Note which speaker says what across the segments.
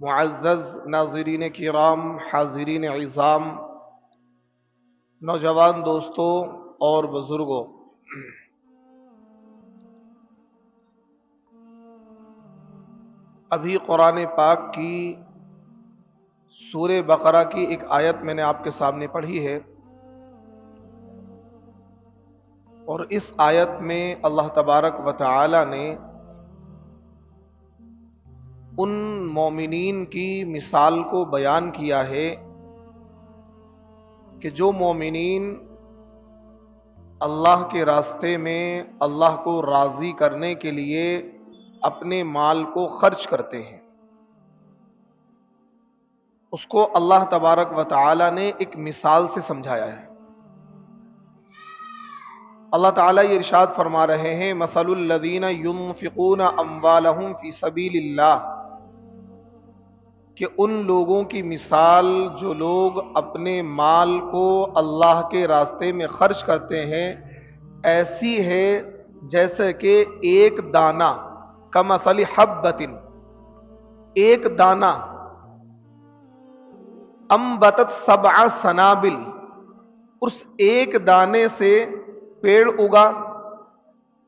Speaker 1: معزز ناظرین کرام، حاضرین عظام، نوجوان دوستوں اور بزرگوں، ابھی قرآن پاک کی سورہ بقرہ کی ایک آیت میں نے آپ کے سامنے پڑھی ہے، اور اس آیت میں اللہ تبارک و تعالی نے ان مومنین کی مثال کو بیان کیا ہے کہ جو مومنین اللہ کے راستے میں اللہ کو راضی کرنے کے لیے اپنے مال کو خرچ کرتے ہیں، اس کو اللہ تبارک و تعالی نے ایک مثال سے سمجھایا ہے۔ اللہ تعالیٰ یہ ارشاد فرما رہے ہیں، مثل الذین ينفقون اموالهم فی سبیل اللہ، کہ ان لوگوں کی مثال جو لوگ اپنے مال کو اللہ کے راستے میں خرچ کرتے ہیں، ایسی ہے جیسے کہ ایک دانہ، کمثل حبۃ، ایک دانہ، انبتت 7 سنابل، اس ایک دانے سے پیڑ اگا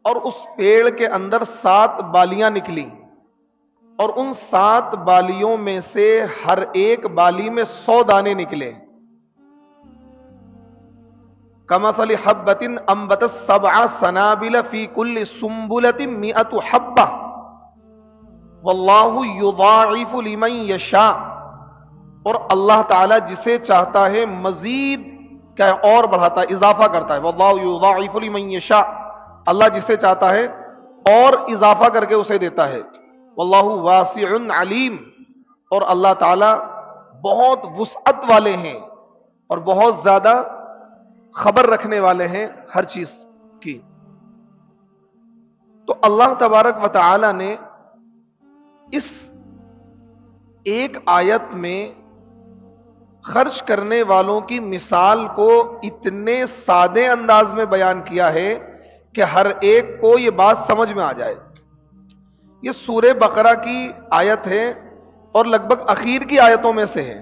Speaker 1: اور اس پیڑ کے اندر 7 بالیاں نکلی، اور ان 7 بالیوں میں سے ہر ایک بالی میں 100 دانے نکلے۔ کمثل حبۃ انبتت 7 سنابل فی کل سنبلۃ 100 حبۃ واللہ یضاعف لمن یشاء، اور اللہ تعالی جسے چاہتا ہے مزید کیا اور بڑھاتا ہے، اضافہ کرتا ہے۔ واللہ یضاعف لمن یشاء، اللہ جسے چاہتا ہے اور اضافہ کر کے اسے دیتا ہے۔ واللہ واسع علیم، اور اللہ تعالی بہت وسعت والے ہیں اور بہت زیادہ خبر رکھنے والے ہیں ہر چیز کی۔ تو اللہ تبارک و تعالی نے اس ایک آیت میں خرچ کرنے والوں کی مثال کو اتنے سادے انداز میں بیان کیا ہے کہ ہر ایک کو یہ بات سمجھ میں آ جائے۔ یہ سورہ بقرہ کی آیت ہے اور لگ بھگ اخیر کی آیتوں میں سے ہے۔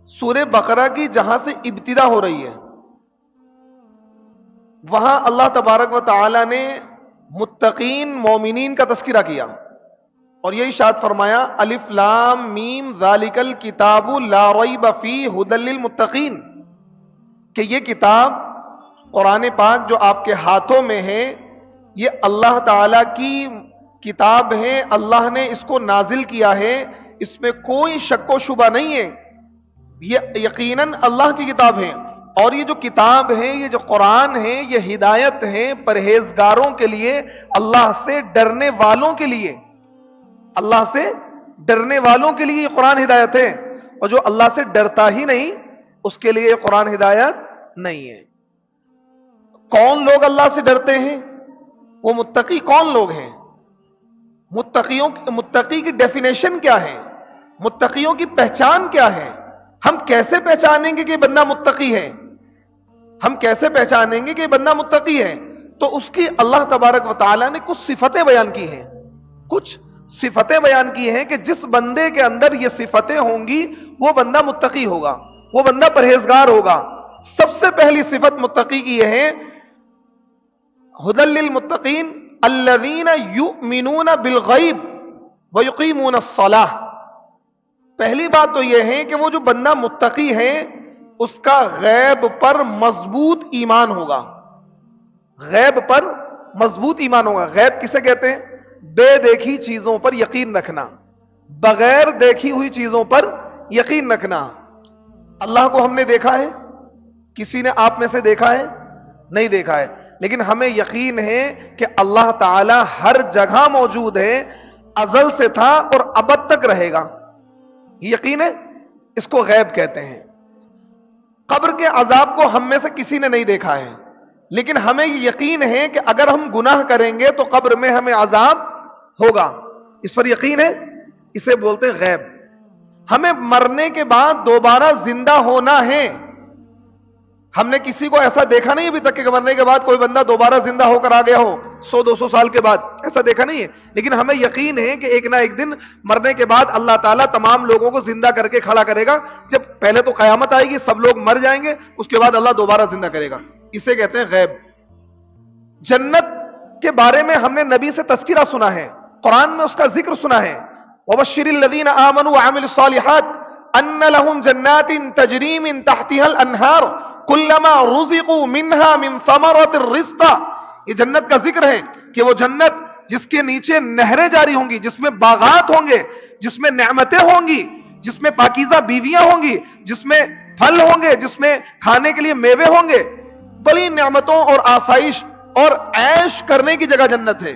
Speaker 1: سورہ بقرہ کی جہاں سے ابتدا ہو رہی ہے، وہاں اللہ تبارک و تعالی نے متقین مومنین کا تذکرہ کیا، اور یہ ارشاد فرمایا، الف لام میم ذالک الکتاب لا ریب فیہ ھدی للمتقین، کہ یہ کتاب قرآن پاک جو آپ کے ہاتھوں میں ہے، یہ اللہ تعالی کی کتاب ہے، اللہ نے اس کو نازل کیا ہے، اس میں کوئی شک و شبہ نہیں ہے، یہ یقیناً اللہ کی کتاب ہے۔ اور یہ جو کتاب ہے، یہ جو قرآن ہے، یہ ہدایت ہے پرہیزگاروں کے لیے، اللہ سے ڈرنے والوں کے لیے، اللہ سے ڈرنے والوں کے لیے یہ قرآن ہدایت ہے، اور جو اللہ سے ڈرتا ہی نہیں اس کے لیے یہ قرآن ہدایت نہیں ہے۔ کون لوگ اللہ سے ڈرتے ہیں؟ وہ متقی کون لوگ ہیں؟ متقی کی ڈیفینیشن کیا ہے؟ متقیوں کی پہچان کیا ہے؟ ہم کیسے پہچانیں گے کہ یہ بندہ متقی ہے؟ ہم کیسے پہچانیں گے کہ یہ بندہ متقی ہے؟ تو اس کی اللہ تبارک و تعالی نے کچھ صفتیں بیان کی ہیں، کچھ صفتیں بیان کی ہیں کہ جس بندے کے اندر یہ صفتیں ہوں گی وہ بندہ متقی ہوگا، وہ بندہ پرہیزگار ہوگا۔ سب سے پہلی صفت متقی کی یہ ہے، ھدی للمتقین الذین یؤمنون بالغیب ویقیمون الصلاۃ۔ پہلی بات تو یہ ہے کہ وہ جو بندہ متقی ہے اس کا غیب پر مضبوط ایمان ہوگا، غیب پر مضبوط ایمان ہوگا۔ غیب کسے کہتے ہیں؟ بے دیکھی چیزوں پر یقین رکھنا، بغیر دیکھی ہوئی چیزوں پر یقین رکھنا۔ اللہ کو ہم نے دیکھا ہے؟ کسی نے آپ میں سے دیکھا ہے؟ نہیں دیکھا ہے، لیکن ہمیں یقین ہے کہ اللہ تعالی ہر جگہ موجود ہے، ازل سے تھا اور ابد تک رہے گا، یقین ہے، اس کو غیب کہتے ہیں۔ قبر کے عذاب کو ہم میں سے کسی نے نہیں دیکھا ہے، لیکن ہمیں یہ یقین ہے کہ اگر ہم گناہ کریں گے تو قبر میں ہمیں عذاب ہوگا، اس پر یقین ہے، اسے بولتے ہیں غیب۔ ہمیں مرنے کے بعد دوبارہ زندہ ہونا ہے، ہم نے کسی کو ایسا دیکھا نہیں ابھی تک کہ مرنے کے بعد کوئی بندہ دوبارہ زندہ ہو کر آ گیا ہو، 100-200 سال کے بعد، ایسا دیکھا نہیں ہے، لیکن ہمیں یقین ہے کہ ایک نہ ایک دن مرنے کے بعد اللہ تعالیٰ تمام لوگوں کو زندہ کر کے کھڑا کرے گا. جب پہلے تو قیامت آئے گی، سب لوگ مر جائیں گے، اس کے بعد اللہ دوبارہ زندہ کرے گا. اسے کہتے ہیں غیب. جنت کے بارے میں ہم نے نبی سے تذکرہ سنا ہے، قرآن میں اس کا ذکر سنا ہے. وَبَشِّرِ الَّذِينَ آمَنُوا وَعَمِلُوا الصَّالِحَاتِ أَنَّ لَهُمْ جَنَّاتٍ تَجْرِي مِن تَحْتِهَا الْأَنْهَارُ كُلَّمَا رُزِقُوا مِنْهَا مِن ثَمَرَةٍ رِزْقًا. یہ جنت کا ذکر ہے کہ وہ جنت جس کے نیچے نہریں جاری ہوں گی، جس میں باغات ہوں گے، جس میں نعمتیں ہوں گی، جس میں پاکیزہ بیویاں ہوں گی، جس میں پھل ہوں گے، جس میں کھانے کے لیے میوے ہوں گے، بڑی نعمتوں اور آسائش اور عیش کرنے کی جگہ جنت ہے.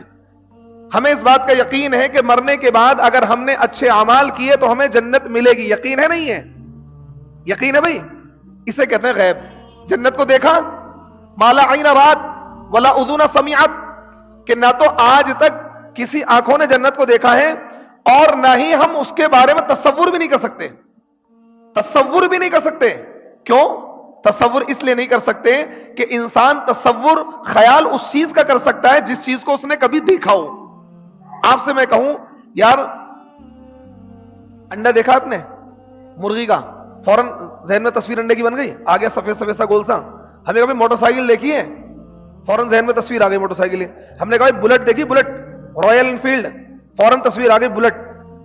Speaker 1: ہمیں اس بات کا یقین ہے کہ مرنے کے بعد اگر ہم نے اچھے اعمال کیے تو ہمیں جنت ملے گی. یقین ہے نہیں ہے؟ یقین ہے بھائی. اسے کہتے ہیں غیب. جنت کو دیکھا؟ مالا عین رات ولا اذن سمعت، کہ نہ تو آج تک کسی آنکھوں نے جنت کو دیکھا ہے اور نہ ہی ہم اس کے بارے میں تصور بھی نہیں کر سکتے. تصور بھی نہیں کر سکتے. کیوں تصور؟ اس لیے نہیں کر سکتے کہ انسان تصور، خیال اس چیز کا کر سکتا ہے جس چیز کو اس نے کبھی دیکھا ہو. آپ سے میں کہوں یار انڈا دیکھا آپ نے مرغی کا، فوراً ذہن میں تصویر انڈے کی بن گئی، آ گیا سفید سفید سا گول سا. ہمیں کبھی موٹر سائیکل دیکھی ہے، فوراً ذہن میں تصویر آ گئی موٹر سائیکل. ہم نے کہا بھائی بلٹ دیکھی، بلٹ رائل انفیلڈ، فوراً تصویر آ گئی بلٹ.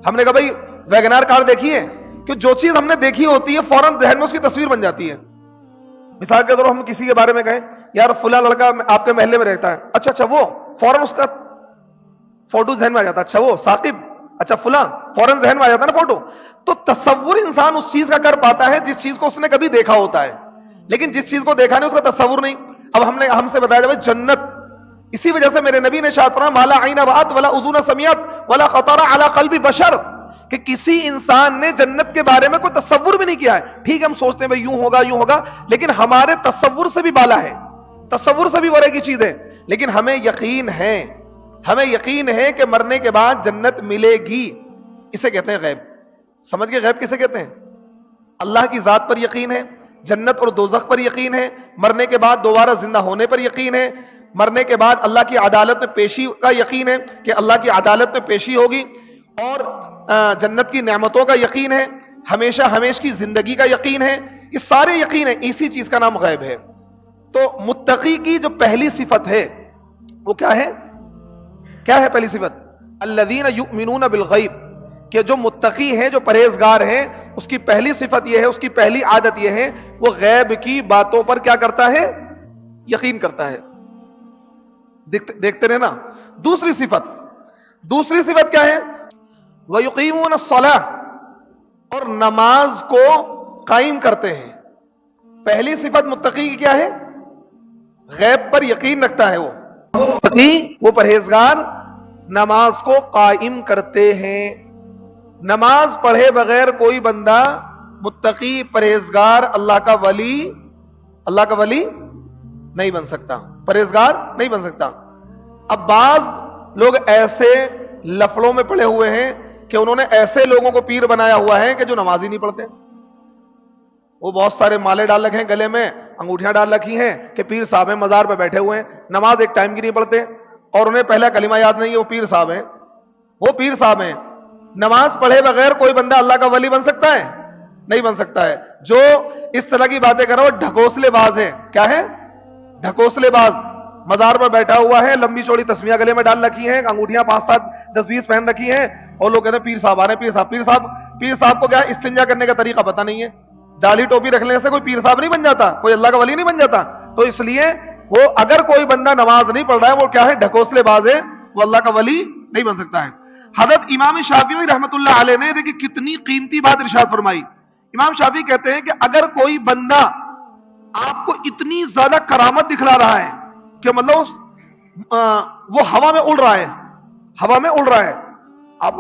Speaker 1: ہم نے کہا بھائی ویگنار کار دیکھی ہے، کہ جو چیز ہم نے دیکھی ہوتی ہے فوراً ذہن میں اس کی تصویر بن جاتی ہے. مثال کے طور پر ہم کسی کے بارے میں کہیں یار فلاں لڑکا آپ کے محلے میں رہتا ہے، اچھا وہ، فوراً اس کا فوٹو ذہن میں آ جاتا. اچھا وہ ثاقب، اچھا فلاں، فوراً ذہن میں آ جاتا نا فوٹو. تو تصور انسان اس چیز کا کر پاتا ہے جس چیز کو اس نے کبھی دیکھا ہوتا ہے، لیکن جس چیز کو دیکھا نہیں اس کا تصور نہیں. اب ہم سے بتایا جائے جنت. اسی وجہ سے میرے نبی نے ارشاد فرمایا مالا عین رأت ولا اذن سمعت ولا خطر علی قلب بشر، کہ کسی انسان نے جنت کے بارے میں کوئی تصور بھی نہیں کیا ہے. ٹھیک ہے ہم سوچتے ہیں بھائی یوں ہوگا، لیکن ہمارے تصور سے بھی بالا ہے، تصور سے بھی بڑے کی چیز ہے. لیکن ہمیں یقین ہے کہ مرنے کے بعد جنت ملے گی. اسے کہتے ہیں غیب. سمجھ گئے غیب کسے کہتے ہیں؟ اللہ کی ذات پر یقین ہے، جنت اور دوزخ پر یقین ہے، مرنے کے بعد دوبارہ زندہ ہونے پر یقین ہے، مرنے کے بعد اللہ کی عدالت میں پیشی کا یقین ہے کہ اللہ کی عدالت میں پیشی ہوگی، اور جنت کی نعمتوں کا یقین ہے، ہمیشہ کی زندگی کا یقین ہے. یہ سارے یقین ہے، اسی چیز کا نام غیب ہے. تو متقی کی جو پہلی صفت ہے وہ کیا ہے؟ کیا ہے پہلی صفت؟ الذین یؤمنون بالغیب، کہ جو متقی ہیں، جو پرہیزگار ہیں، اس کی پہلی صفت یہ ہے، اس کی پہلی عادت یہ ہے، وہ غیب کی باتوں پر کیا کرتا ہے؟ یقین کرتا ہے. دیکھتے رہنا. دوسری صفت کیا ہے؟ وَيُقِيمُونَ الصَّلَاةَ، اور نماز کو قائم کرتے ہیں. پہلی صفت متقی کی کیا ہے؟ غیب پر یقین رکھتا ہے. وہ متقی، وہ پرہیزگار نماز کو قائم کرتے ہیں. نماز پڑھے بغیر کوئی بندہ متقی، پرہیزگار، اللہ کا ولی نہیں بن سکتا، پرہیزگار نہیں بن سکتا. اب بعض لوگ ایسے لفڑوں میں پڑے ہوئے ہیں کہ انہوں نے ایسے لوگوں کو پیر بنایا ہوا ہے کہ جو نماز ہی نہیں پڑھتے. وہ بہت سارے مالے ڈال رکھے ہیں گلے میں، انگوٹھیاں ڈال رکھی ہیں کہ پیر صاحب ہیں، مزار پہ بیٹھے ہوئے ہیں، نماز ایک ٹائم کی نہیں پڑھتے، اور انہیں پہلا کلمہ یاد نہیں ہے، وہ پیر صاحب ہیں. نماز پڑھے بغیر کوئی بندہ اللہ کا ولی بن سکتا ہے؟ نہیں بن سکتا ہے. جو اس طرح کی باتیں کر رہا وہ ڈھکوسلے باز ہے. کیا ہے؟ ڈھکوسلے باز. مزار پر بیٹھا ہوا ہے، لمبی چوڑی تسمیاں گلے میں ڈال رکھی ہیں، انگوٹھیاں 5 7 10 20 پہن رکھی ہیں، اور لوگ کہتے ہیں پیر صاحب آ رہے ہیں. پیر صاحب کو کیا ہے؟ استنجا کرنے کا طریقہ پتہ نہیں ہے. داڑھی ٹوپی رکھنے سے کوئی پیر صاحب نہیں بن جاتا، کوئی اللہ کا ولی نہیں بن جاتا. تو اس لیے وہ اگر کوئی بندہ نماز نہیں پڑھ رہا ہے وہ کیا ہے؟ ڈھکوسلے باز ہے، وہ اللہ کا ولی نہیں بن سکتا ہے. حضرت امام شافعی رحمۃ اللہ علیہ نے دیکھیں کتنی قیمتی بات ارشاد فرمائی. امام شافعی کہتے ہیں کہ اگر کوئی بندہ آپ کو اتنی زیادہ کرامت دکھلا رہا ہے کہ مطلب وہ ہوا میں اڑ رہا ہے، آپ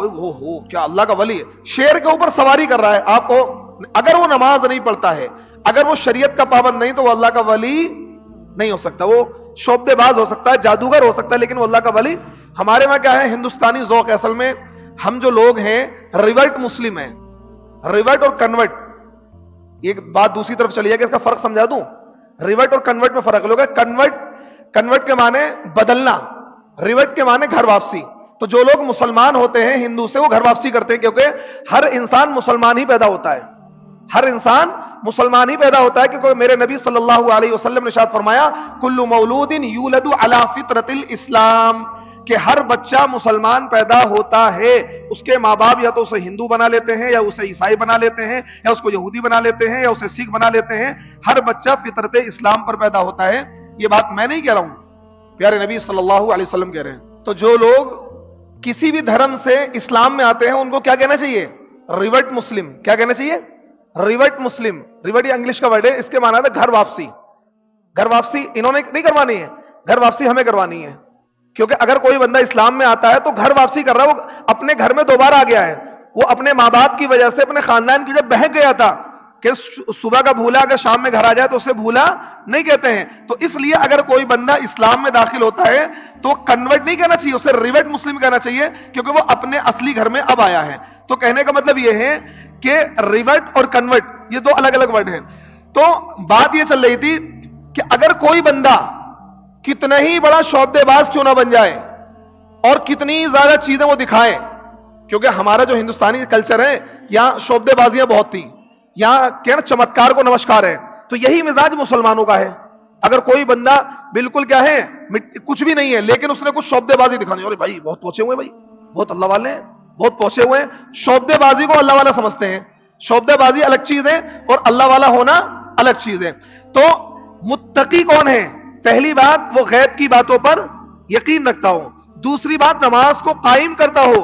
Speaker 1: کیا اللہ کا ولی ہے، شیر کے اوپر سواری کر رہا ہے آپ کو، اگر وہ نماز نہیں پڑھتا ہے، اگر وہ شریعت کا پابند نہیں، تو وہ اللہ کا ولی نہیں ہو سکتا. وہ شعبدے باز ہو سکتا ہے، جادوگر ہو سکتا ہے، لیکن وہ اللہ کا ولی. ہمارے وہاں کیا ہے؟ ہندوستانی ذوق ہے اصل میں. ہم جو لوگ ہیں ریورٹ مسلم ہیں. ریورٹ اور کنورٹ، یہ بات دوسری طرف چلی ہے کہ اس کا فرق سمجھا دوں. ریورٹ اور کنورٹ میں فرق لوگ ہے. کنورٹ کے معنی بدلنا، ریورٹ کے معنی گھر واپسی. تو جو لوگ مسلمان ہوتے ہیں ہندو سے، وہ گھر واپسی کرتے ہیں، کیونکہ ہر انسان مسلمان ہی پیدا ہوتا ہے. ہر انسان مسلمان ہی پیدا ہوتا ہے، کیونکہ میرے نبی صلی اللہ علیہ وسلم نے ارشاد فرمایا کل مولود یولد علی فطرت الاسلام، کہ ہر بچہ مسلمان پیدا ہوتا ہے. اس کے ماں باپ یا تو اسے ہندو بنا لیتے ہیں، یا اسے عیسائی بنا لیتے ہیں، یا اس کو یہودی بنا لیتے ہیں، یا اسے سکھ بنا لیتے ہیں. ہر بچہ فطرت اسلام پر پیدا ہوتا ہے. یہ بات میں نہیں کہہ رہا ہوں، پیارے نبی صلی اللہ علیہ وسلم کہہ رہے ہیں. تو جو لوگ کسی بھی دھرم سے اسلام میں آتے ہیں ان کو کیا کہنا چاہیے؟ ریورٹ مسلم. کیا کہنا چاہیے؟ ریورٹ مسلم. ریورٹ یہ انگلش کا ورڈ ہے، اس کے معنی ہے گھر واپسی. گھر واپسی انہوں نے نہیں کروانی ہے، گھر واپسی ہمیں کروانی ہے. کیونکہ اگر کوئی بندہ اسلام میں آتا ہے تو گھر واپسی کر رہا ہے، وہ اپنے گھر میں دوبارہ آ گیا ہے. وہ اپنے ماں باپ کی وجہ سے اپنے خاندان کی جب بہک گیا تھا کہ صبح کا بھولا اگر شام میں گھر آ جائے تو اسے بھولا نہیں کہتے ہیں. تو اس لیے اگر کوئی بندہ اسلام میں داخل ہوتا ہے تو کنورٹ نہیں کہنا چاہیے، اسے ریورٹ مسلم کہنا چاہیے، کیونکہ وہ اپنے اصلی گھر میں اب آیا ہے. تو کہنے کا مطلب یہ ہے کہ ریورٹ اور کنورٹ یہ دو الگ الگ ورڈ ہیں. تو بات یہ چل رہی تھی کہ اگر کوئی بندہ کتنا ہی بڑا شعبدے باز کیوں نہ بن جائے اور کتنی زیادہ چیزیں وہ دکھائے، کیونکہ ہمارا جو ہندوستانی کلچر ہے یہاں شعبدے بازیاں بہت تھی، یہاں کیا نا چمتکار کو نمسکار ہے. تو یہی مزاج مسلمانوں کا ہے. اگر کوئی بندہ بالکل کیا ہے کچھ بھی نہیں ہے لیکن اس نے کچھ شعبدے بازی دکھانی، اور بھائی بہت پہنچے ہوئے، بھائی بہت اللہ والے ہیں، بہت پہنچے ہوئے ہیں. شعبدے بازی کو اللہ والا سمجھتے ہیں. شعبدے بازی الگ چیز ہے اور اللہ والا ہونا الگ چیز ہے. تو متقی کون ہے؟ پہلی بات وہ غیب کی باتوں پر یقین رکھتا ہو. دوسری بات نماز کو قائم کرتا ہو.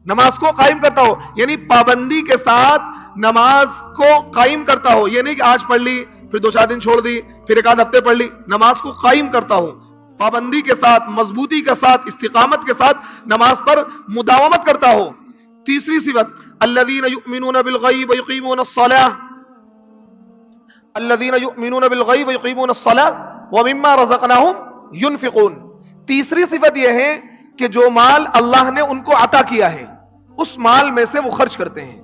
Speaker 1: نماز کو قائم کرتا ہو یعنی پابندی کے ساتھ نماز کو قائم کرتا ہو. یہ نہیں کہ آج پڑھ لی پھر 2-4 دن چھوڑ دی پھر 1 آدھ ہفتے پڑھ لی. نماز کو قائم کرتا ہو پابندی کے ساتھ، مضبوطی کے ساتھ، استقامت کے ساتھ نماز پر مداومت کرتا ہو. تیسری صفت الذین یؤمنون بالغیب ویقیمون الصلاۃ، الذین یؤمنون بالغیب ویقیمون الصلاۃ ومما رزقناہم ینفقون. تیسری صفت یہ ہے کہ جو مال اللہ نے ان کو عطا کیا ہے اس مال میں سے وہ خرچ کرتے ہیں.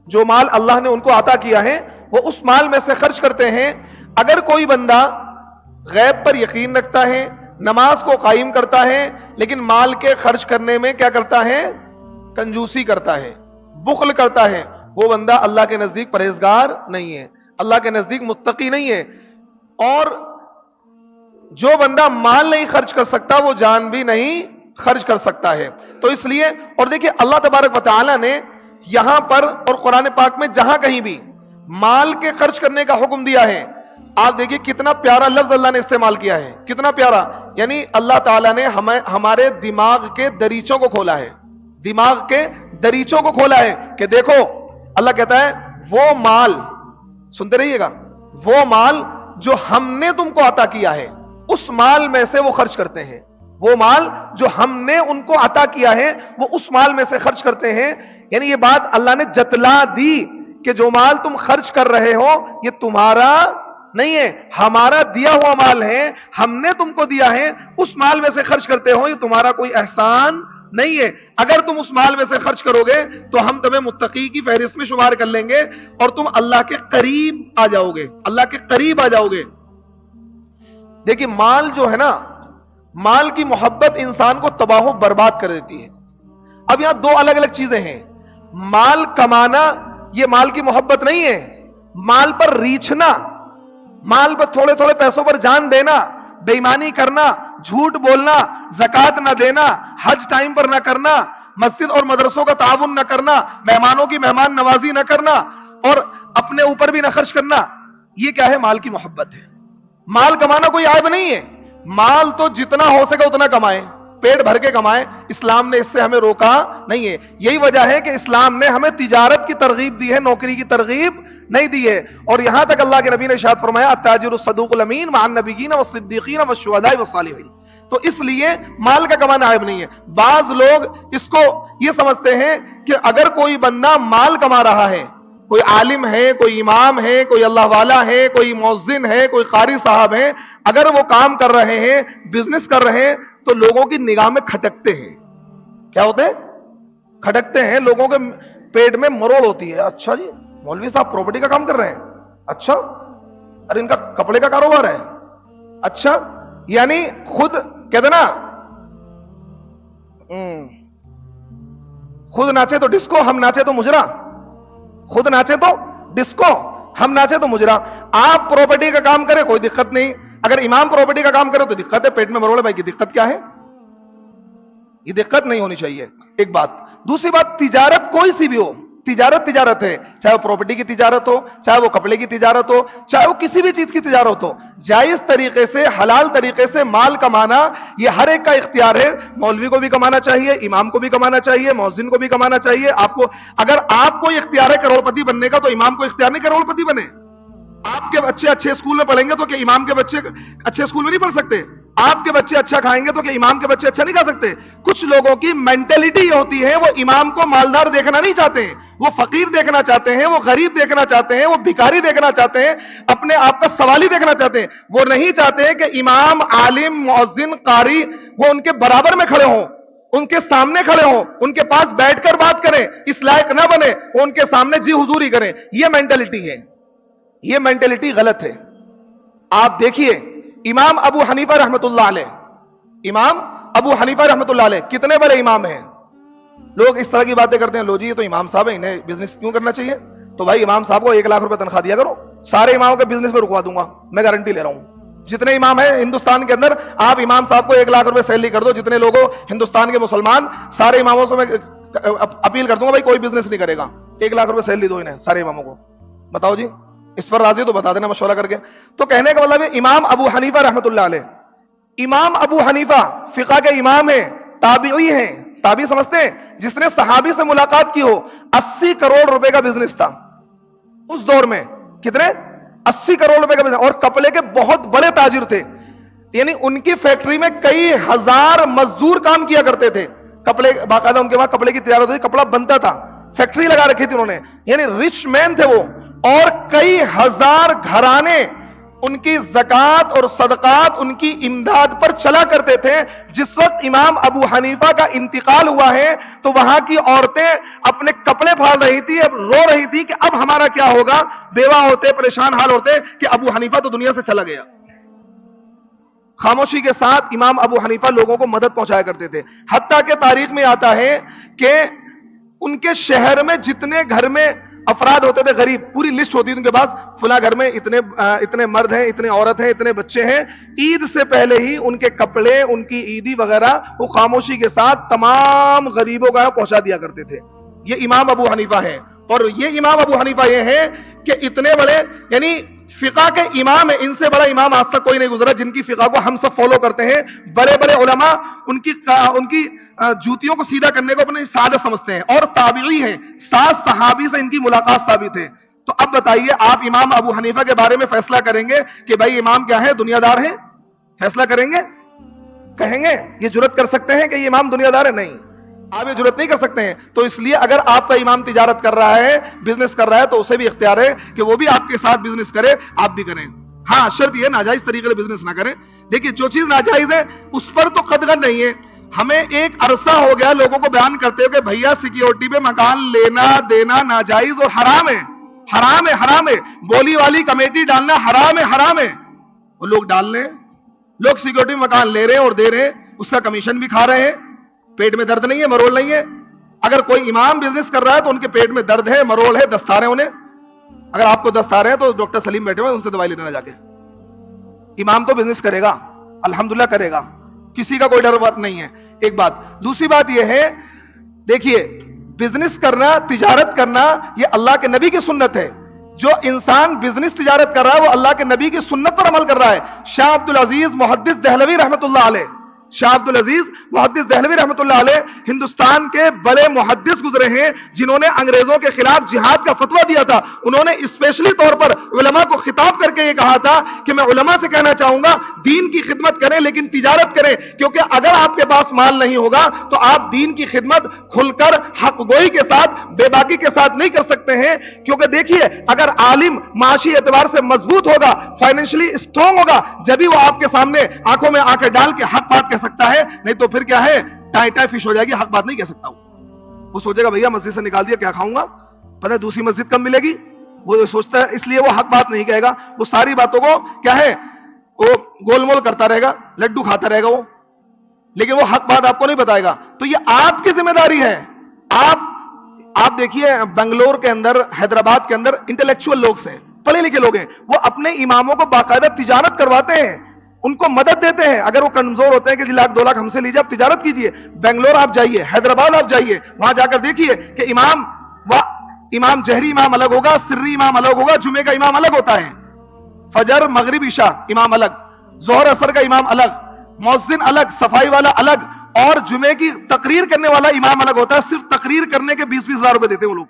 Speaker 1: جو مال اللہ نے ان کو عطا کیا ہے وہ اس مال میں سے خرچ کرتے ہیں. اگر کوئی بندہ غیب پر یقین رکھتا ہے، نماز کو قائم کرتا ہے، لیکن مال کے خرچ کرنے میں کیا کرتا ہے؟ کنجوسی کرتا ہے، بخل کرتا ہے، وہ بندہ اللہ کے نزدیک پرہیزگار نہیں ہے، اللہ کے نزدیک متقی نہیں ہے. اور جو بندہ مال نہیں خرچ کر سکتا وہ جان بھی نہیں خرچ کر سکتا ہے. تو اس لیے اور دیکھیں اللہ تبارک و تعالی نے یہاں پر اور قرآن پاک میں جہاں کہیں بھی مال کے خرچ کرنے کا حکم دیا ہے، آپ دیکھیں کتنا پیارا لفظ اللہ نے استعمال کیا ہے، کتنا پیارا. یعنی اللہ تعالیٰ نے ہمارے دماغ کے دریچوں کو کھولا ہے، دماغ کے دریچوں کو کھولا ہے کہ دیکھو اللہ کہتا ہے وہ مال، سنتے رہیے گا، وہ مال جو ہم نے تم کو عطا کیا ہے اس مال میں سے وہ خرچ کرتے ہیں. وہ مال جو ہم نے ان کو عطا کیا ہے وہ اس مال میں سے خرچ کرتے ہیں. یعنی یہ بات اللہ نے جتلا دی کہ جو مال تم خرچ کر رہے ہو یہ تمہارا نہیں ہے، ہمارا دیا ہوا مال ہے، ہم نے تم کو دیا ہے، اس مال میں سے خرچ کرتے ہو، یہ تمہارا کوئی احسان نہیں ہے. اگر تم اس مال میں سے خرچ کرو گے تو ہم تمہیں متقی کی فہرست میں شمار کر لیں گے اور تم اللہ کے قریب آ جاؤ گے، اللہ کے قریب آ جاؤ گے. دیکھیں مال جو ہے نا، مال کی محبت انسان کو تباہ و برباد کر دیتی ہے. اب یہاں 2 الگ الگ چیزیں ہیں. مال کمانا یہ مال کی محبت نہیں ہے، مال پر ریچھنا، مال پر تھوڑے تھوڑے پیسوں پر جان دینا، بے ایمانی کرنا، جھوٹ بولنا، زکوٰۃ نہ دینا، حج ٹائم پر نہ کرنا، مسجد اور مدرسوں کا تعاون نہ کرنا، مہمانوں کی مہمان نوازی نہ کرنا اور اپنے اوپر بھی نہ خرچ کرنا، یہ کیا ہے؟ مال کی محبت ہے. مال کمانا کوئی عیب نہیں ہے، مال تو جتنا ہو سکے اتنا کمائیں، پیٹ بھر کے کمائیں، اسلام نے اس سے ہمیں روکا نہیں ہے. یہی وجہ ہے کہ اسلام نے ہمیں تجارت کی ترغیب دی ہے، نوکری کی ترغیب نہیں دی ہے. اور یہاں تک اللہ کے نبی نے ارشاد فرمایا التاجر الصدوق الامین مع النبیین والصدیقین والشہداء والصالحین. تو اس لیے مال کا کمانا عیب نہیں ہے. بعض لوگ اس کو یہ سمجھتے ہیں کہ اگر کوئی بندہ مال کما رہا ہے، کوئی عالم ہے، کوئی امام ہے، کوئی اللہ والا ہے، کوئی مؤذن ہے، کوئی قاری صاحب ہے، اگر وہ کام کر رہے ہیں، بزنس کر رہے ہیں تو لوگوں کی نگاہ میں کھٹکتے ہیں. کیا ہوتے ہیں؟ کھٹکتے ہیں، لوگوں کے پیٹ میں مروڑ ہوتی ہے. اچھا جی مولوی صاحب پراپرٹی کا کام کر رہے ہیں، اچھا، ارے ان کا کپڑے کا کاروبار ہے، اچھا. یعنی خود کہتے نا خود ناچے تو ڈسکو، ہم ناچے تو مجرا، خود ناچے تو ڈسکو، ہم ناچے تو مجرا. آپ پراپرٹی کا کام کریں کوئی دقت نہیں، اگر امام پراپرٹی کا کام کرے تو دقت ہے، پیٹ میں مروڑے بھائی کی دقت کیا ہے؟ یہ دقت نہیں ہونی چاہیے. ایک بات. دوسری بات، تجارت کوئی سی بھی ہو، تجارت تجارت ہے، چاہے وہ پراپرٹی کی تجارت ہو، چاہے وہ کپڑے کی تجارت ہو، چاہے وہ کسی بھی چیز کی تجارت ہو، جائز طریقے سے حلال طریقے سے مال کمانا یہ ہر ایک کا اختیار ہے. مولوی کو بھی کمانا چاہیے، امام کو بھی کمانا چاہیے، مؤذن کو بھی کمانا چاہیے. آپ کو اگر آپ کو اختیار ہے کروڑ پتی بننے کا تو امام کو اختیار نہیں کروڑ پتی بنے. آپ کے بچے اچھے اسکول میں پڑھیں گے تو کہ امام کے بچے اچھے اسکول میں نہیں پڑھ سکتے؟ آپ کے بچے اچھا کھائیں گے تو کہ امام کے بچے اچھا نہیں کھا سکتے؟ کچھ لوگوں کی مینٹلٹی یہ ہوتی ہے، وہ امام کو مالدار دیکھنا نہیں چاہتے ہیں، وہ فقیر دیکھنا چاہتے ہیں، وہ غریب دیکھنا چاہتے ہیں، وہ بھکاری دیکھنا چاہتے ہیں، اپنے آپ کا سوالی دیکھنا چاہتے ہیں. وہ نہیں چاہتے کہ امام، عالم، مؤذن، قاری وہ ان کے برابر میں کھڑے ہوں، ان کے سامنے کھڑے ہوں، ان کے پاس بیٹھ کر بات کریں. اس لائق نہ بنے وہ ان کے سامنے جی حضوری کریں. یہ مینٹلٹی ہے، یہ مینٹلٹی غلط ہے. آپ دیکھیے امام ابو حنیفہ رحمت اللہ علیہ، امام ابو حنیفہ رحمت اللہ علیہ کتنے بڑے امام ہیں. لوگ اس طرح کی باتیں کرتے ہیں، لو جی یہ تو امام صاحب ہیں، انہیں بزنس کیوں کرنا چاہیے؟ تو بھائی امام صاحب کو 1 لاکھ روپے تنخواہ دیا کرو، سارے اماموں کے بزنس میں رکوا دوں گا، میں گارنٹی لے رہا ہوں. جتنے امام ہیں ہندوستان کے اندر، آپ امام صاحب کو 1 لاکھ روپے سیلری کر دو، جتنے لوگوں ہندوستان کے مسلمان سارے اماموں سے میں اپیل کر دوں گا بھائی کوئی بزنس نہیں کرے گا، 1 لاکھ روپے سیلری دو انہیں سارے اماموں کو. بتاؤ جی اس پر راضی تو بتا دینا مشورہ کر کے. تو کہنے کا مطلب ہے امام ابو حنیفہ رحمت اللہ علیہ، امام ابو حنیفہ فقہ کے امام ہیں، تابعی ہیں. تابعی سمجھتے ہیں؟ جس نے صحابی سے ملاقات کی ہو. 80 کروڑ روپے کا بزنس تھا اس دور میں. کتنے؟ 80 کروڑ روپے کا بزنس. اور کپڑے کے بہت بڑے تاجر تھے، یعنی ان کی فیکٹری میں کئی ہزار مزدور کام کیا کرتے تھے. کپڑے باقاعدہ ان کے وہاں کپڑے کی تجارت ہوتی، کپڑا بنتا تھا، فیکٹری لگا رکھی تھی انہوں نے، یعنی رچ مین تھے وہ. اور کئی ہزار گھرانے ان کی زکوٰۃ اور صدقات ان کی امداد پر چلا کرتے تھے. جس وقت امام ابو حنیفہ کا انتقال ہوا ہے تو وہاں کی عورتیں اپنے کپڑے پھاڑ رہی تھی، اب رو رہی تھی کہ اب ہمارا کیا ہوگا. بیوہ ہوتے، پریشان حال ہوتے کہ ابو حنیفہ تو دنیا سے چلا گیا. خاموشی کے ساتھ امام ابو حنیفہ لوگوں کو مدد پہنچایا کرتے تھے. حتیٰ کہ تاریخ میں آتا ہے کہ ان کے شہر میں جتنے گھر میں افراد ہوتے تھے غریب، پوری لسٹ ہوتی تھی ان کے پاس، فلاں گھر میں اتنے مرد ہیں، اتنے عورت ہیں، اتنے بچے ہیں. عید سے پہلے ہی ان کے کپڑے، ان کی عیدی وغیرہ وہ خاموشی کے ساتھ تمام غریبوں کا پہنچا دیا کرتے تھے. یہ امام ابو حنیفہ ہیں. اور یہ امام ابو حنیفہ یہ ہیں کہ اتنے بڑے، یعنی فقہ کے امام ہیں، ان سے بڑا امام آج تک کوئی نہیں گزرا جن کی فقہ کو ہم سب فالو کرتے ہیں. بڑے بڑے علماء ان کی جوتیوں کو سیدھا کرنے کو اپنے سعادت سمجھتے ہیں. اور تابعی ہیں، 7 صحابی سے ان کی ملاقات ثابت ہے. تو اب بتائیے آپ امام ابو حنیفہ کے بارے میں فیصلہ کریں گے کہ بھائی امام کیا ہے؟ دنیا دار ہیں؟ فیصلہ کریں گے؟ کہیں گے یہ جرات کر سکتے ہیں کہ یہ امام دنیا دار ہے؟ نہیں، آپ یہ جرات نہیں کر سکتے ہیں. تو اس لیے اگر آپ کا امام تجارت کر رہا ہے، بزنس کر رہا ہے، تو اسے بھی اختیار ہے کہ وہ بھی آپ کے ساتھ بزنس کرے، آپ بھی کریں. ہاں شرط یہ ناجائز طریقے سے بزنس نہ کریں. دیکھیے جو چیز ناجائز ہے اس پر تو قدغن نہیں ہے. ہمیں ایک عرصہ ہو گیا لوگوں کو بیان کرتے ہو کہ بھیا سیکیورٹی پہ مکان لینا دینا ناجائز اور حرام ہے، حرام ہے، حرام ہے. بولی والی کمیٹی ڈالنا حرام ہے، حرام ہے. وہ لوگ ڈال لیں، لوگ سیکیورٹی میں مکان لے رہے ہیں اور دے رہے ہیں، اس کا کمیشن بھی کھا رہے ہیں. پیٹ میں درد نہیں ہے، مرول نہیں ہے. اگر کوئی امام بزنس کر رہا ہے تو ان کے پیٹ میں درد ہے، مرول ہے، دست آ رہے ہیں انہیں. اگر آپ کو دست آ رہے ہیں تو ڈاکٹر سلیم بیٹھے ہوئے ان سے دوائی لینا جا کے. امام تو بزنس کرے گا، الحمدللہ کرے گا، کسی کا کوئی ڈر بات نہیں ہے. ایک بات. دوسری بات یہ ہے، دیکھیے بزنس کرنا، تجارت کرنا یہ اللہ کے نبی کی سنت ہے. جو انسان بزنس تجارت کر رہا ہے وہ اللہ کے نبی کی سنت پر عمل کر رہا ہے. شاہ عبد العزیز محدث دہلوی رحمت اللہ علیہ، شاہ عبد العزیز محدث دہلوی رحمت اللہ علیہ ہندوستان کے بڑے محدث گزرے ہیں جنہوں نے انگریزوں کے خلاف جہاد کا فتویٰ دیا تھا. انہوں نے اسپیشلی طور پر علماء کو خطاب کر کے یہ کہا تھا کہ میں علماء سے کہنا چاہوں گا دین کی خدمت کریں لیکن تجارت کریں، کیونکہ اگر آپ کے پاس مال نہیں ہوگا تو آپ دین کی خدمت کھل کر حق گوئی کے ساتھ، بے باکی کے ساتھ نہیں کر سکتے ہیں. کیونکہ دیکھیے اگر عالم معاشی اعتبار سے مضبوط ہوگا، فائنینشلی اسٹرانگ ہوگا، جبھی وہ آپ کے سامنے آنکھوں میں آنکھیں ڈال کے حق بات کہہ سکتا ہے. نہیں تو پھر کیا ہے، ٹائی ٹائی فش ہو جائے گی، حق بات نہیں کہہ سکتا. وہ سوچے گا بھیا مسجد سے نکال دیا کیا کھاؤں گا، پتہ ہے دوسری مسجد کم ملے گی. وہ سوچتا ہے، اس لیے وہ حق بات نہیں کہے گا. وہ ساری باتوں کو کیا ہے، وہ گول مول کرتا رہے گا، لڈو کھاتا رہے گا. وہ لیکن وہ حق بات آپ کو نہیں بتائے گا. تو یہ آپ کی ذمہ داری ہے. آپ دیکھیے بنگلور کے اندر، حیدرآباد کے اندر انٹلیکچوئل لوگ ہیں، پڑھے لکھے لوگ ہیں، وہ اپنے اماموں کو باقاعدہ تجارت کرواتے ہیں، ان کو مدد دیتے ہیں. اگر وہ کمزور ہوتے ہیں کہ 1,00,000 2,00,000 ہم سے لیجیے، آپ تجارت کیجیے. بنگلور آپ جائیے، حیدرآباد آپ جائیے، وہاں جا کر دیکھیے کہ امام جہری امام الگ ہوگا، سری امام الگ ہوگا، جمعے کا امام الگ ہوتا ہے، فجر مغرب عشاء امام الگ، ظہر اثر کا امام الگ، مؤذن الگ، صفائی والا الگ، اور جمعے کی تقریر کرنے والا امام الگ ہوتا ہے. صرف تقریر کرنے کے 20-20 ہزار روپے دیتے ہیں وہ لوگ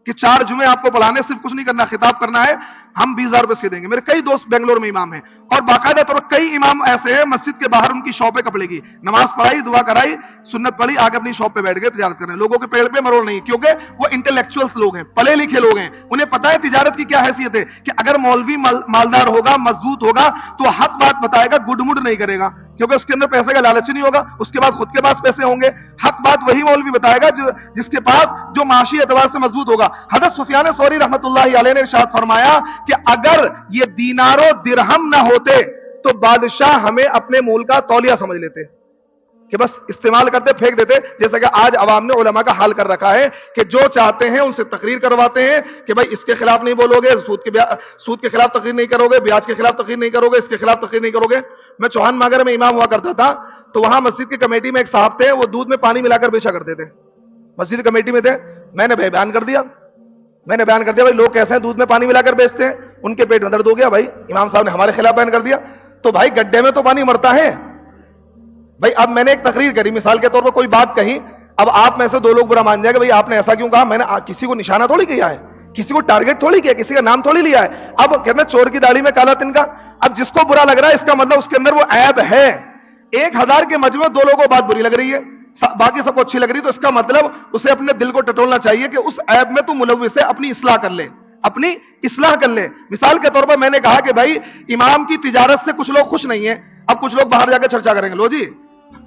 Speaker 1: کہ 4 جمعے آپ کو پڑھانے، صرف کچھ نہیں کرنا، خطاب کرنا ہے، ہم 20,000 روپے سے دیں گے. میرے کئی دوست بنگلور میں امام ہیں، اور باقاعدہ طور پر کئی امام ایسے ہیں مسجد کے باہر ان کی شاپ ہے کپڑے کی، نماز پڑھائی، دعا کرائی، سنت پڑھی، آگے اپنی شاپ پہ بیٹھ گئے تجارت کر رہے ہیں. لوگوں کے پیڑ پہ مروڑ نہیں، کیونکہ وہ انٹلیکچوئلس لوگ ہیں، پڑھے لکھے لوگ ہیں، انہیں پتا ہے تجارت کی کیا حیثیت ہے، کہ اگر مولوی مالدار ہوگا، مضبوط ہوگا، تو حق بات بتائے گا، گڈ مڈ نہیں کرے گا، کیونکہ اس کے اندر پیسے کا لالچ نہیں ہوگا. اس کے بعد خود کے پاس پیسے ہوں گے. حق بات وہی مولوی بتائے گا جس کے پاس جو معاشی اعتبار سے مضبوط ہوگا. حضرت سفیان ثوری رحمۃ اللہ علیہ نے ارشاد فرمایا کہ اگر یہ دینار و درہم نہ ہوتے تو بادشاہ ہمیں اپنے مول کا تولیہ سمجھ لیتے، کہ بس استعمال کرتے، پھینک دیتے. جیسا کہ آج عوام نے علماء کا حال کر رکھا ہے کہ جو چاہتے ہیں ان سے تقریر کرواتے ہیں کہ بھائی اس کے خلاف نہیں بولو گے، سود کے خلاف تقریر نہیں کرو گے، بیاج کے خلاف تقریر نہیں کرو گے، اس کے خلاف تقریر نہیں کرو گے. میں چوہان ماگر میں امام ہوا کرتا تھا، تو وہاں مسجد کی کمیٹی میں ایک صاحب تھے، وہ دودھ میں پانی ملا کر بیچا کرتے تھے، مسجد کمیٹی میں تھے. میں نے بیان کر دیا بھائی لوگ کیسے ہیں دودھ میں پانی ملا کر بیچتے ہیں. ان کے پیٹ میں درد ہو گیا، بھائی امام صاحب نے ہمارے خلاف بیان کر دیا. تو بھائی گڈھے میں تو پانی مرتا ہے بھائی. اب میں نے ایک تقریر کری، مثال کے طور پر کوئی بات کہی، اب آپ میں سے 2 لوگ برا مان جائے کہ بھائی آپ نے ایسا کیوں کہا. میں نے کسی کو نشانہ تھوڑی کیا ہے، کسی کو ٹارگٹ تھوڑی کیا، کسی کا نام تھوڑی لیا ہے. اب کہتے ہیں چور کی داڑھی میں کالا تنکا. اب جس کو برا لگ رہا ہے اس کا مطلب اس کے اندر وہ عیب ہے. 1,000 کے مجموعے 2 لوگوں کو بات بری لگ رہی ہے، باقی سب کو اچھی لگ رہی ہے، تو اس کا مطلب اسے اپنے دل کو ٹٹولنا چاہیے کہ اس عیب میں تو ملوث ہے، اپنی اصلاح کر لے، اپنی اصلاح کر لے. مثال کے طور پر میں نے کہا کہ بھائی امام کی تجارت سے کچھ لوگ خوش نہیں ہیں. اب کچھ لوگ باہر جا کے چرچا کریں گے، لو جی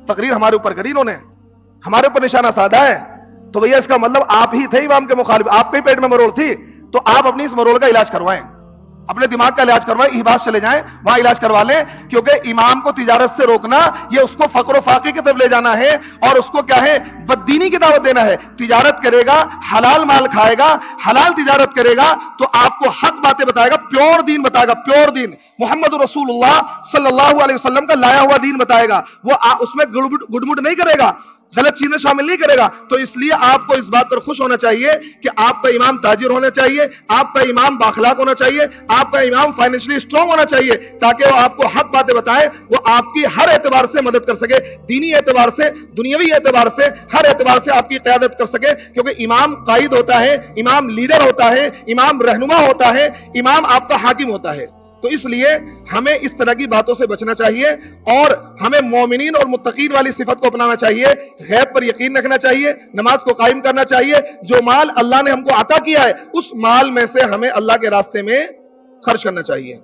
Speaker 1: تقریر ہمارے اوپر کری، انہوں نے ہمارے اوپر نشانہ سادھا ہے. تو بھیا اس کا مطلب آپ ہی تھے امام کے مخالف، آپ کے پیٹ میں مروڑ تھی، تو آپ اپنی اس مروڑ کا علاج کروائیں، اپنے دماغ کا علاج کروائیں، احباس چلے جائیں وہاں علاج کروا لیں. کیونکہ امام کو تجارت سے روکنا یہ اس کو فقر و فاقے کی طرف لے جانا ہے، اور اس کو کیا ہے بددینی کی دعوت دینا ہے. تجارت کرے گا، حلال مال کھائے گا، حلال تجارت کرے گا، تو آپ کو حق باتیں بتائے گا، پیور دین بتائے گا، پیور دین محمد رسول اللہ صلی اللہ علیہ وسلم کا لایا ہوا دین بتائے گا. وہ اس میں گڈ مڈ نہیں کرے گا، غلط چیزیں شامل نہیں کرے گا. تو اس لیے آپ کو اس بات پر خوش ہونا چاہیے کہ آپ کا امام تاجر ہونا چاہیے، آپ کا امام باخلاق ہونا چاہیے، آپ کا امام فائنینشلی اسٹرانگ ہونا چاہیے، تاکہ وہ آپ کو حق باتیں بتائے، وہ آپ کی ہر اعتبار سے مدد کر سکے، دینی اعتبار سے، دنیاوی اعتبار سے، ہر اعتبار سے آپ کی قیادت کر سکے. کیونکہ امام قائد ہوتا ہے، امام لیڈر ہوتا ہے، امام رہنما ہوتا ہے، امام آپ کا حاکم ہوتا ہے. تو اس لیے ہمیں اس طرح کی باتوں سے بچنا چاہیے، اور ہمیں مومنین اور متقین والی صفت کو اپنانا چاہیے. غیب پر یقین رکھنا چاہیے، نماز کو قائم کرنا چاہیے. جو مال اللہ نے ہم کو عطا کیا ہے اس مال میں سے ہمیں اللہ کے راستے میں خرچ کرنا چاہیے.